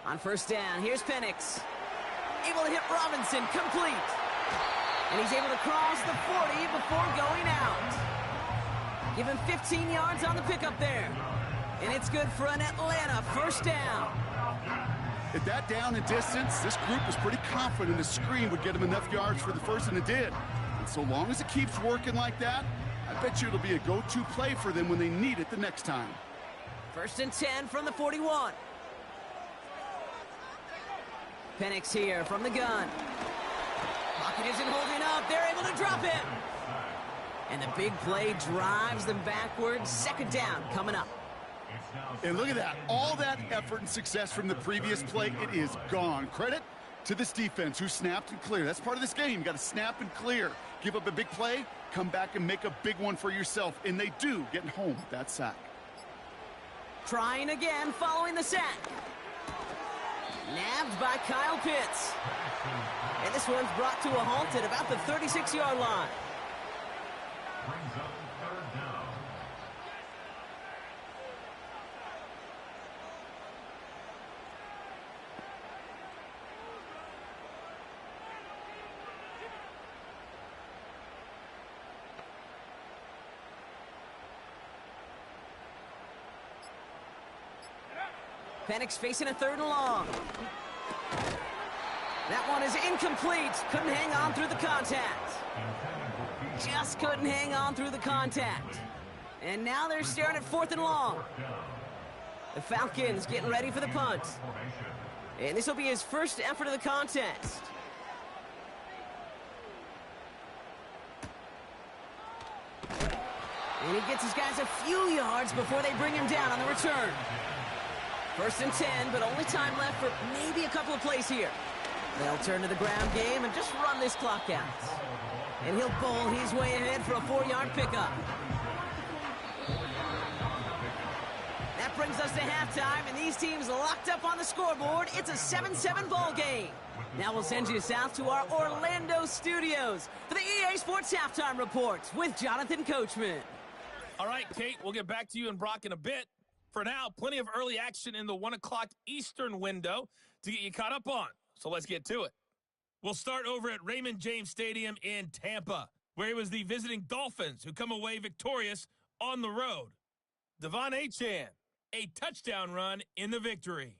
On 1st down, here's Penix. Able to hit Robinson, complete. And he's able to cross the 40 before going out. Give him 15 yards on the pickup there. And it's good for an Atlanta 1st down. At that down and distance, this group was pretty confident the screen would get him enough yards for the first, and it did. And so long as it keeps working like that, I bet you it'll be a go-to play for them when they need it the next time. 1st and 10 from the 41. Penix here from the gun. Pocket isn't holding up. They're able to drop him. And the big play drives them backwards. 2nd down coming up. And look at that. All that effort and success from the previous play, it is gone. Credit to this defense who snapped and cleared. That's part of this game. You got to snap and clear. Give up a big play, come back and make a big one for yourself. And they do, getting home with that sack. Trying again following the sack. Nabbed by Kyle Pitts. And this one's brought to a halt at about the 36-yard line. Brings up 3rd down. Penix facing a 3rd and long. That one is incomplete. Couldn't hang on through the contact. Just couldn't hang on through the contact. And now they're staring at 4th and long. The Falcons getting ready for the punt. And this will be his first effort of the contest. And he gets his guys a few yards before they bring him down on the return. 1st and 10, but only time left for maybe a couple of plays here. They'll turn to the ground game and just run this clock out. And he'll bowl his way ahead for a 4-yard pickup. That brings us to halftime, and these teams locked up on the scoreboard. It's a 7-7 ball game. Now we'll send you south to our Orlando studios for the EA Sports Halftime Report with Jonathan Coachman. All right, Kate, we'll get back to you and Brock in a bit. For now, plenty of early action in the 1 o'clock Eastern window to get you caught up on. So let's get to it. We'll start over at Raymond James Stadium in Tampa, where it was the visiting Dolphins who come away victorious on the road. Devon Achane, a touchdown run in the victory.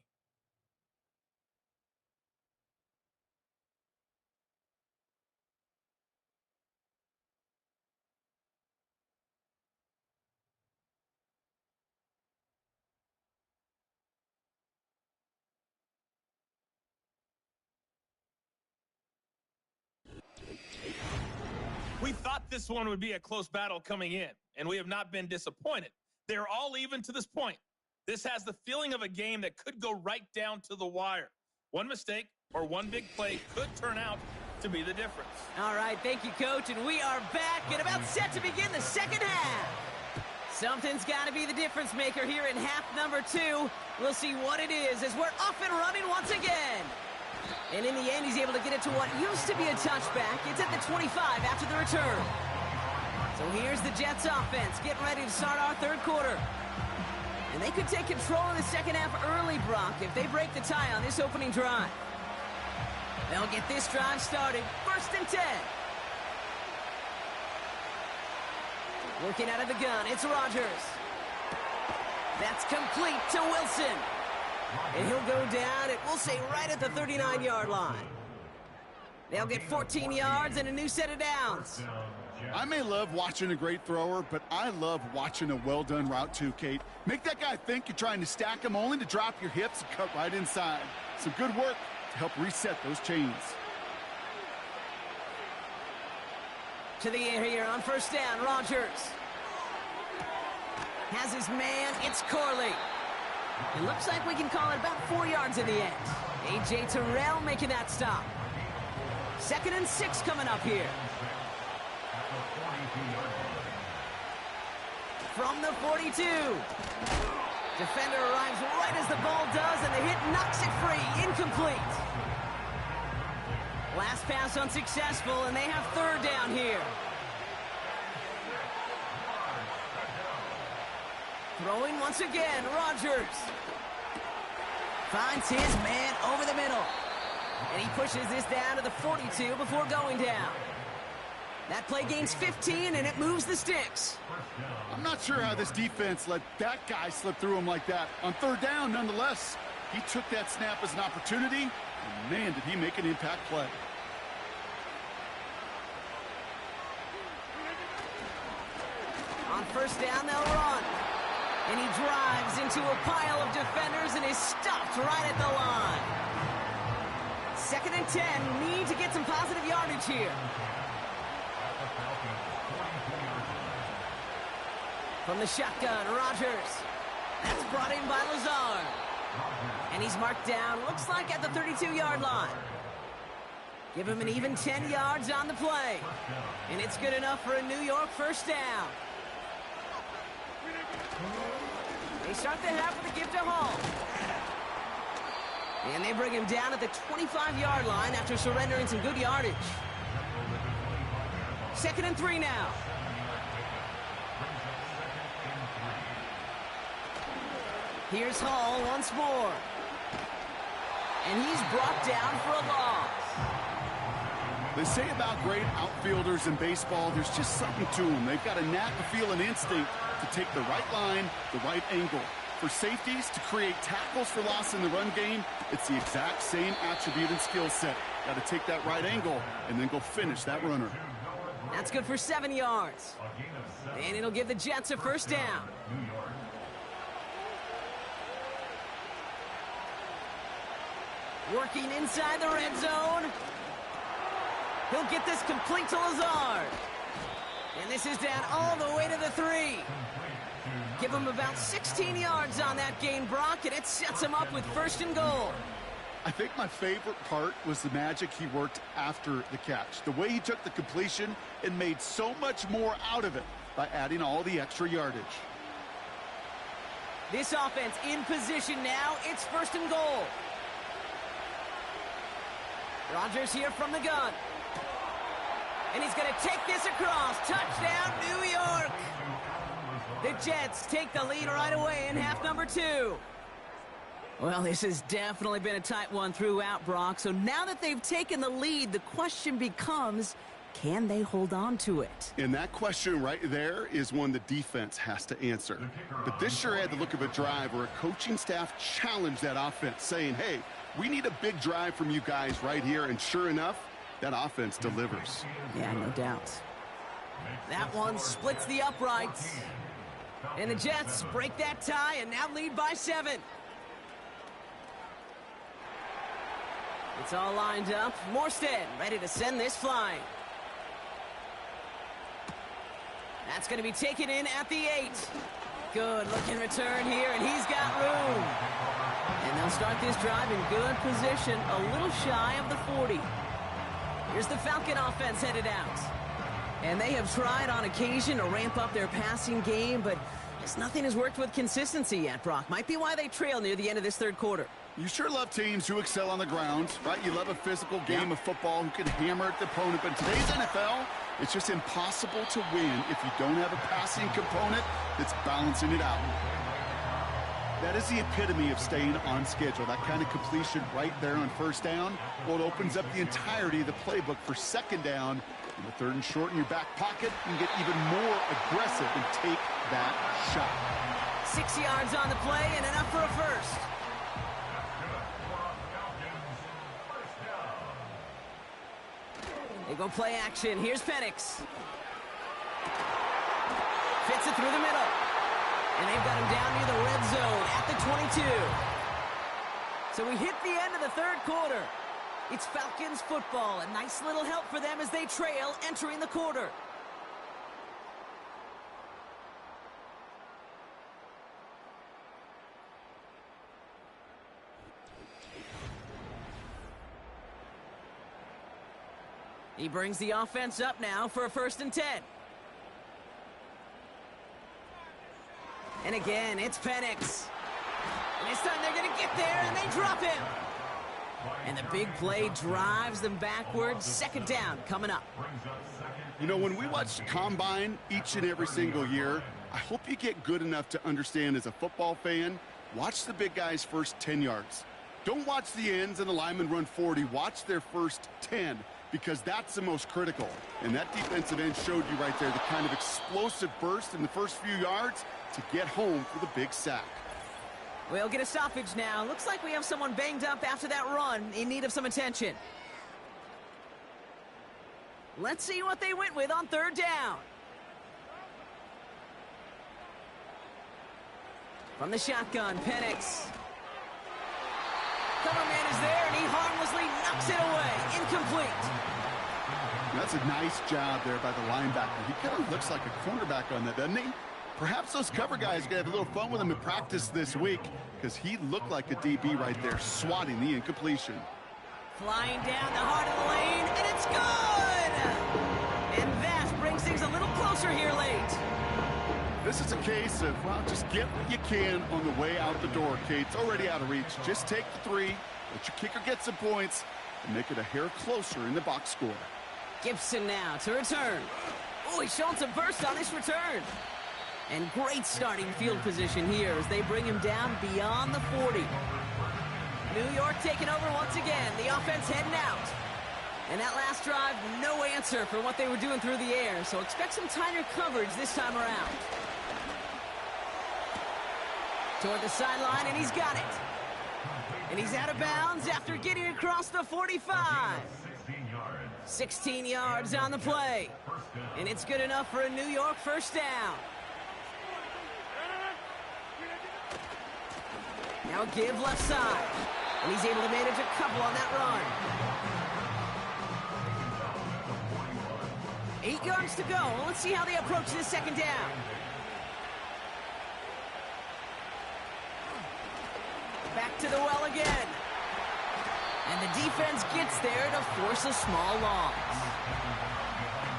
We thought this one would be a close battle coming in, and we have not been disappointed. They're all even to this point. This has the feeling of a game that could go right down to the wire. One mistake or one big play could turn out to be the difference. All right, thank you, Coach, and we are back and about set to begin the second half. Something's got to be the difference maker here in half number 2. We'll see what it is as we're off and running once again. And in the end, he's able to get it to what used to be a touchback. It's at the 25 after the return. So here's the Jets offense getting ready to start our third quarter. And they could take control of the second half early, Brock, if they break the tie on this opening drive. They'll get this drive started. 1st and 10. Working out of the gun, it's Rodgers. That's complete to Wilson. And he'll go down, we'll say, right at the 39-yard line. They'll get 14 yards and a new set of downs. I may love watching a great thrower, but I love watching a well-done route too, Kate. Make that guy think you're trying to stack him only to drop your hips and cut right inside. Some good work to help reset those chains. To the air here on 1st down, Rodgers. Has his man, it's Corley. It looks like we can call it about 4 yards in the end. A.J. Terrell making that stop. 2nd and 6 coming up here. From the 42. Defender arrives right as the ball does, and the hit knocks it free. Incomplete. Last pass unsuccessful, and they have 3rd down here. Throwing once again, Rodgers. Finds his man over the middle. And he pushes this down to the 42 before going down. That play gains 15, and it moves the sticks. I'm not sure how this defense let that guy slip through him like that. On 3rd down, nonetheless, he took that snap as an opportunity, and man, did he make an impact play. On 1st down, they'll run. And he drives into a pile of defenders and is stopped right at the line. 2nd and 10, need to get some positive yardage here. From the shotgun, Rodgers. That's brought in by Lazard. And he's marked down, looks like at the 32-yard line. Give him an even 10 yards on the play. And it's good enough for a New York 1st down. They start the half with a gift to Hall. And they bring him down at the 25-yard line after surrendering some good yardage. 2nd and 3 now. Here's Hall once more. And he's brought down for a loss. They say about great outfielders in baseball, there's just something to them. They've got a knack, a feel, an instinct to take the right line, the right angle. For safeties to create tackles for loss in the run game, it's the exact same attribute and skill set. Got to take that right angle and then go finish that runner. That's good for 7 yards. And it'll give the Jets a 1st down. Working inside the red zone. He'll get this complete to Lazard. And this is down all the way to the 3. Give him about 16 yards on that gain, Brock, and it sets him up with 1st and goal. I think my favorite part was the magic he worked after the catch. The way he took the completion and made so much more out of it by adding all the extra yardage. This offense in position now. It's 1st and goal. Rodgers here from the gun. And he's going to take this across. Touchdown, New York. The Jets take the lead right away in half number 2. Well, this has definitely been a tight one throughout, Brock. So now that they've taken the lead, the question becomes, can they hold on to it? And that question right there is one the defense has to answer. But this sure had the look of a drive where a coaching staff challenged that offense, saying, hey, we need a big drive from you guys right here. And sure enough, that offense delivers. Yeah, no doubt. That one splits the uprights. And the Jets break that tie and now lead by 7. It's all lined up. Morstead ready to send this flying. That's going to be taken in at the 8. Good looking return here, and he's got room. And they'll start this drive in good position, a little shy of the 40. Here's the Falcon offense headed out. And they have tried on occasion to ramp up their passing game, but just nothing has worked with consistency yet, Brock. Might be why they trail near the end of this third quarter. You sure love teams who excel on the ground, right? You love a physical game of football who can hammer at the opponent. But in today's NFL, it's just impossible to win if you don't have a passing component that's balancing it out. That is the epitome of staying on schedule. That kind of completion right there on first down. Well, it opens up the entirety of the playbook for second down. In the third and short in your back pocket, you can get even more aggressive and take that shot. 6 yards on the play and enough for a first. They go play action. Here's Penix. Fits it through the middle. And they've got him down near the red zone at the 22. So we hit the end of the third quarter. It's Falcons football. A nice little help for them as they trail entering the quarter. He brings the offense up now for a 1st and 10. And again, it's Penix. And this time they're going to get there, and they drop him. And the big play drives them backwards. Second down coming up. You know, when we watch the Combine each and every single year, I hope you get good enough to understand as a football fan, watch the big guys' first 10 yards. Don't watch the ends and the linemen run 40. Watch their first 10. Because that's the most critical. And that defensive end showed you right there the kind of explosive burst in the first few yards to get home for the big sack. We'll get a stoppage now. Looks like we have someone banged up after that run in need of some attention. Let's see what they went with on third down. From the shotgun, Penix. Cover man is there, and he harmlessly knocks it away. Incomplete. That's a nice job there by the linebacker. He kind of looks like a cornerback on that, doesn't he? Perhaps those cover guys are going to have a little fun with him in practice this week because he looked like a DB right there, swatting the incompletion. Flying down the heart of the lane, and it's good! And that brings things a little closer here late. This is a case of, well, just get what you can on the way out the door, Kate. It's already out of reach. Just take the 3, let your kicker get some points, and make it a hair closer in the box score. Gibson now to return. Oh, he's showing some burst on this return. And great starting field position here as they bring him down beyond the 40. New York taking over once again. The offense heading out. And that last drive, no answer for what they were doing through the air. So expect some tighter coverage this time around. Toward the sideline, and he's got it. And he's out of bounds after getting across the 45. 16 yards on the play. And it's good enough for a New York first down. Now a give left side. And he's able to manage a couple on that run. 8 yards to go. Let's see how they approach this second down. Back to the well again. And the defense gets there to force a small loss.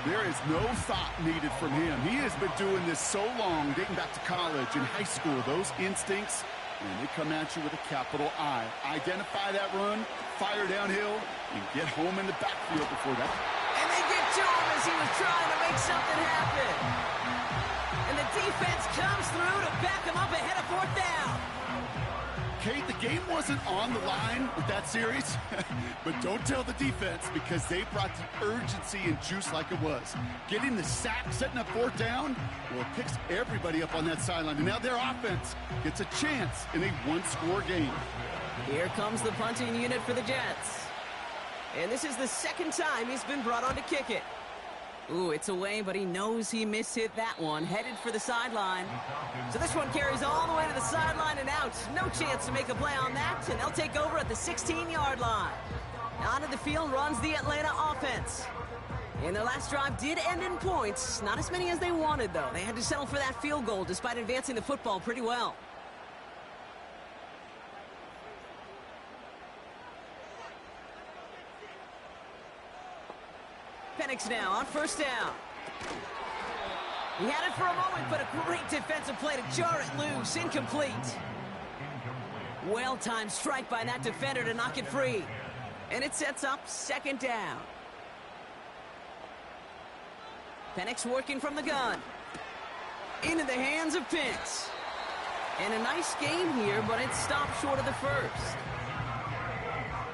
There is no thought needed from him. He has been doing this so long, dating back to college and high school. Those instincts, and they come at you with a capital I. Identify that run, fire downhill, and get home in the backfield before that. And they get to him as he was trying to make something happen. And the Defense comes through to back him up ahead of fourth down. Kate, the game wasn't on the line with that series, but don't tell the defense because they brought the urgency and juice like it was. Getting the sack, setting up fourth down, well, it picks everybody up on that sideline. And now their offense gets a chance in a one-score game. Here comes the punting unit for the Jets. And this is the second time he's been brought on to kick it. Ooh, it's away, but he knows he mishit that one. Headed for the sideline. So this one carries all the way to the sideline and out. No chance to make a play on that, and they'll take over at the 16-yard line. Onto the field runs the Atlanta offense. And their last drive did end in points. Not as many as they wanted, though. They had to settle for that field goal despite advancing the football pretty well. Penix now on first down. He had it for a moment, but a great defensive play to jar it loose. Incomplete. Well-timed strike by that defender to knock it free. And it sets up second down. Penix working from the gun. Into the hands of Pitts. And a nice game here, but it stopped short of the first.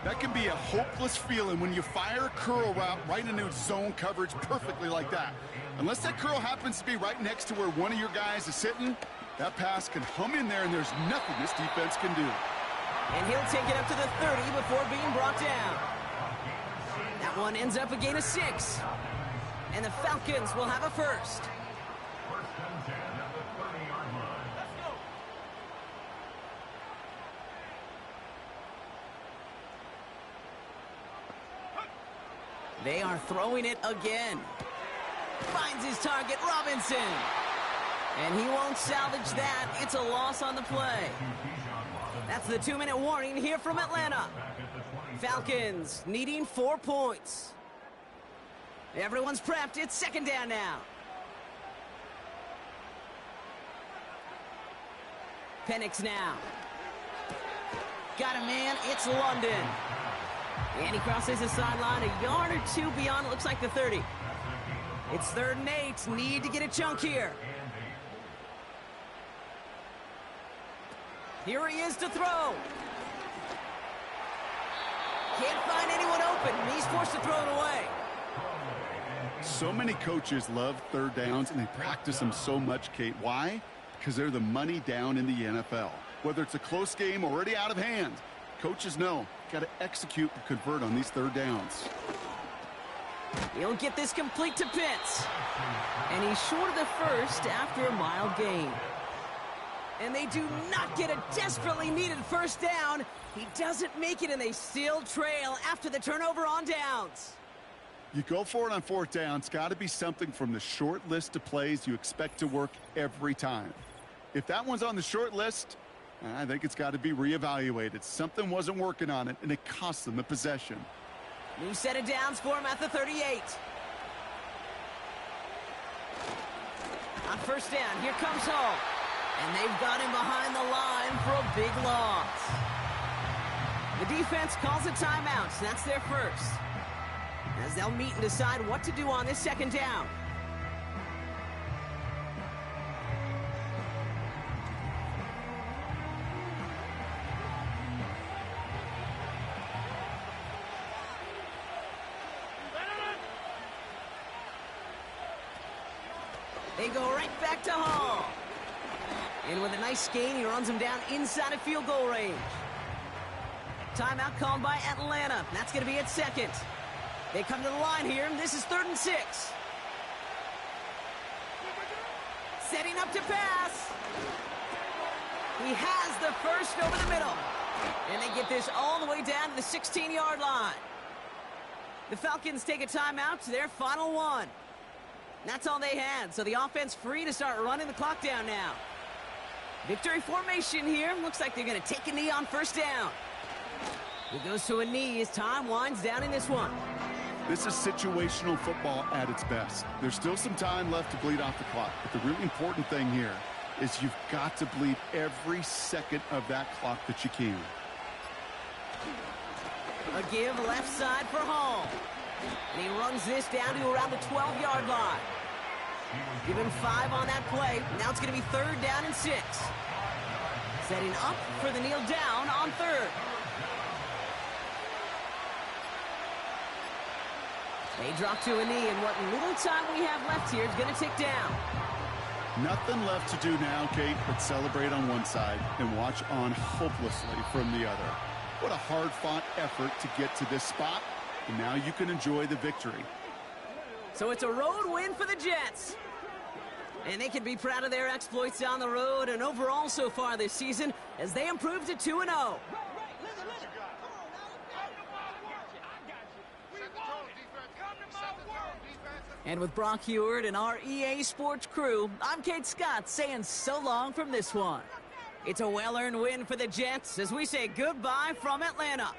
That can be a hopeless feeling when you fire a curl route right into zone coverage perfectly like that. Unless that curl happens to be right next to where one of your guys is sitting, that pass can hum in there and there's nothing this defense can do. And he'll take it up to the 30 before being brought down. That one ends up a gain of 6. And the Falcons will have a first. They are throwing it again. Finds his target, Robinson. And he won't salvage that. It's a loss on the play. That's the 2-minute warning here from Atlanta. Falcons needing 4 points. Everyone's prepped. It's second down now. Penix now. Got a man. It's London. And he crosses the sideline a yard or two beyond, it looks like the 30. It's 3rd and 8. Need to get a chunk here. Here he is to throw. Can't find anyone open. He's forced to throw it away. So many coaches love third downs, and they practice them so much, Kate. Why? Because they're the money down in the NFL. Whether it's a close game already out of hand, coaches know, got to execute and convert on these third downs. He'll get this complete to Pitts. And he's short of the first after a mild gain. And they do not get a desperately needed first down. He doesn't make it, and they still trail after the turnover on downs. You go for it on fourth down. It's got to be something from the short list of plays you expect to work every time. If that one's on the short list, I think it's got to be reevaluated. Something wasn't working on it, and it cost them the possession. New set of downs for him at the 38. On first down, here comes home. And they've got him behind the line for a big loss. The defense calls a timeout. That's their first. As they'll meet and decide what to do on this second down. They go right back to Hall. And with a nice gain, he runs him down inside of field goal range. Timeout called by Atlanta. That's going to be at second. They come to the line here, and this is 3rd and 6. Setting up to pass. He has the first over the middle. And they get this all the way down to the 16-yard line. The Falcons take a timeout to their final one. That's all they had, so the offense free to start running the clock down now. Victory formation here. Looks like they're going to take a knee on first down. He goes to a knee as time winds down in this one. This is situational football at its best. There's still some time left to bleed off the clock, but the really important thing here is you've got to bleed every second of that clock that you can. A give left side for Hall. And he runs this down to around the 12-yard line. Give him 5 on that play. Now it's going to be 3rd down and 6. Setting up for the kneel down on 3rd. They drop to a knee, and what little time we have left here is going to tick down. Nothing left to do now, Kate, but celebrate on one side and watch on hopelessly from the other. What a hard-fought effort to get to this spot, and now you can enjoy the victory. So it's a road win for the Jets. And they can be proud of their exploits on the road and overall so far this season as they improve to 2-0. And with Brock Heward and our EA Sports crew, I'm Kate Scott saying so long from this one. It's a well-earned win for the Jets as we say goodbye from Atlanta.